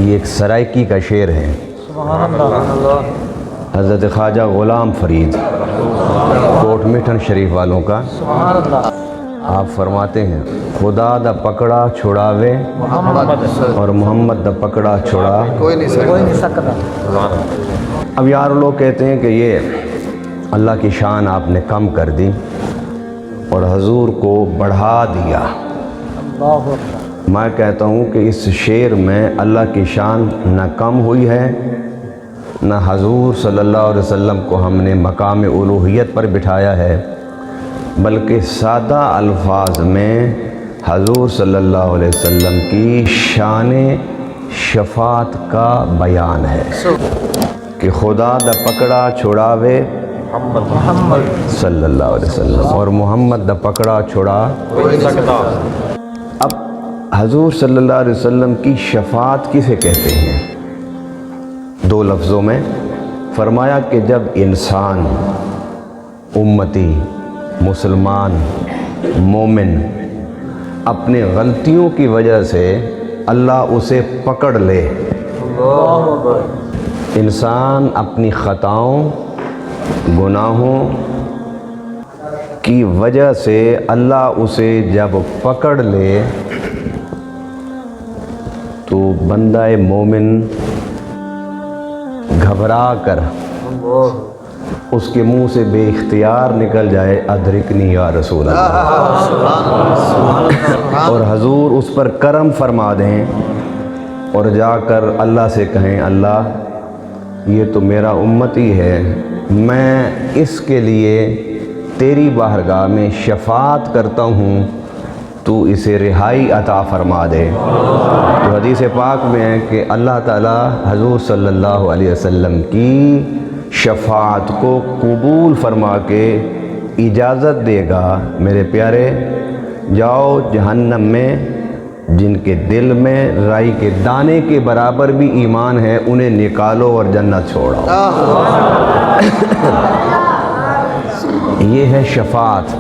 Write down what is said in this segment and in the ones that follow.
یہ ایک سرائکی کا شعر ہے، سبحان اللہ۔ حضرت خواجہ غلام فرید کوٹ مٹھن شریف والوں کا۔ سبحان اللہ۔ آپ فرماتے ہیں خدا دا پکڑا چھڑاوے اور محمد دا پکڑا چھڑا کوئی نہیں سکتا۔ اب یار لوگ کہتے ہیں کہ یہ اللہ کی شان آپ نے کم کر دی اور حضور کو بڑھا دیا۔ اللہ اکبر۔ میں کہتا ہوں کہ اس شعر میں اللہ کی شان نہ کم ہوئی ہے، نہ حضور صلی اللہ علیہ وسلم کو ہم نے مقام الوہیت پر بٹھایا ہے، بلکہ سادہ الفاظ میں حضور صلی اللہ علیہ وسلم کی شان شفاعت کا بیان ہے کہ خدا دا پکڑا چھڑاوے محمد صلی اللہ علیہ وسلم اور محمد دا پکڑا چھڑا کوئی نہیں سکتا۔ اب حضور صلی اللہ علیہ وسلم کی شفاعت کسے کہتے ہیں؟ دو لفظوں میں فرمایا کہ جب انسان، امتی، مسلمان، مومن اپنے غلطیوں کی وجہ سے اللہ اسے پکڑ لے، اللہ اکبر۔ انسان اپنی خطاؤں، گناہوں کی وجہ سے اللہ اسے جب پکڑ لے تو بندہ مومن گھبرا کر اس کے منہ سے بے اختیار نکل جائے ادرکنی یا رسول اللہ، اور حضور اس پر کرم فرما دیں اور جا کر اللہ سے کہیں اللہ یہ تو میرا امتی ہے، میں اس کے لیے تیری بارگاہ میں شفاعت کرتا ہوں، تو اسے رہائی عطا فرما دے۔ تو حدیث پاک میں ہے کہ اللہ تعالیٰ حضور صلی اللہ علیہ وسلم کی شفاعت کو قبول فرما کے اجازت دے گا، میرے پیارے جاؤ جہنم میں جن کے دل میں رائی کے دانے کے برابر بھی ایمان ہے انہیں نکالو اور جنت چھوڑو۔ یہ ہے شفاعت۔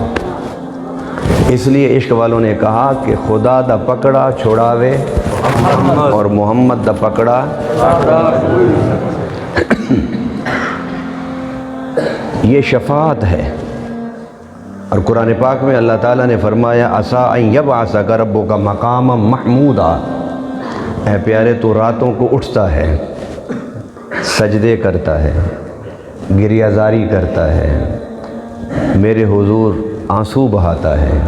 اس لیے عشق والوں نے کہا کہ خدا دا پکڑا چھوڑاوے اور محمد دا پکڑا۔ یہ شفاعت ہے، اور قرآن پاک میں اللہ تعالیٰ نے فرمایا عسیٰ ان یبعثک ربک مقاما محمودا، اے پیارے تو راتوں کو اٹھتا ہے، سجدے کرتا ہے، گریہ زاری کرتا ہے، میرے حضور آنسو بہاتا ہے۔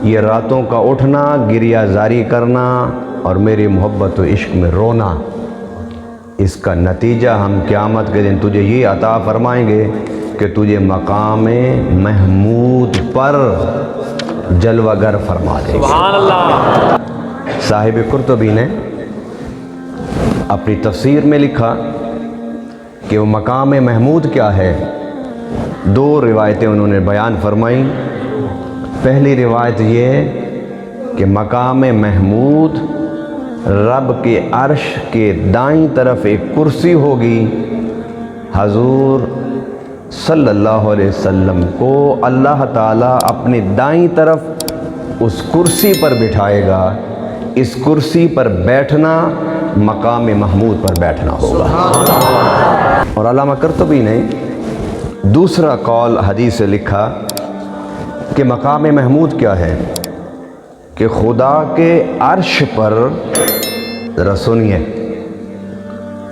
یہ راتوں کا اٹھنا، گریہ زاری کرنا اور میری محبت و عشق میں رونا، اس کا نتیجہ ہم قیامت کے دن تجھے یہ عطا فرمائیں گے کہ تجھے مقام محمود پر جلوہ گر فرما دے۔ سبحان اللہ۔ صاحب قرطبی نے اپنی تفسیر میں لکھا کہ وہ مقام محمود کیا ہے، دو روایتیں انہوں نے بیان فرمائیں۔ پہلی روایت یہ کہ مقام محمود رب کے عرش کے دائیں طرف ایک کرسی ہوگی، حضور صلی اللہ علیہ وسلم کو اللہ تعالیٰ اپنی دائیں طرف اس کرسی پر بٹھائے گا، اس کرسی پر بیٹھنا مقام محمود پر بیٹھنا ہوگا۔ اور علامہ قرطبی نے دوسرا قول حدیث سے لکھا کہ مقام محمود کیا ہے کہ خدا کے عرش پر، ذرا سنیے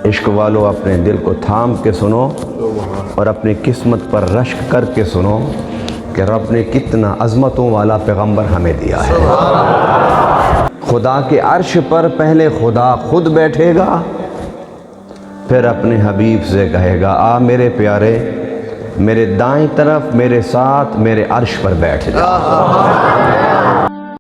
عشق والو، اپنے دل کو تھام کے سنو اور اپنی قسمت پر رشک کر کے سنو کہ رب نے کتنا عظمتوں والا پیغمبر ہمیں دیا ہے۔ خدا کے عرش پر پہلے خدا خود بیٹھے گا، پھر اپنے حبیب سے کہے گا آ میرے پیارے میرے دائیں طرف میرے ساتھ میرے عرش پر بیٹھ جا۔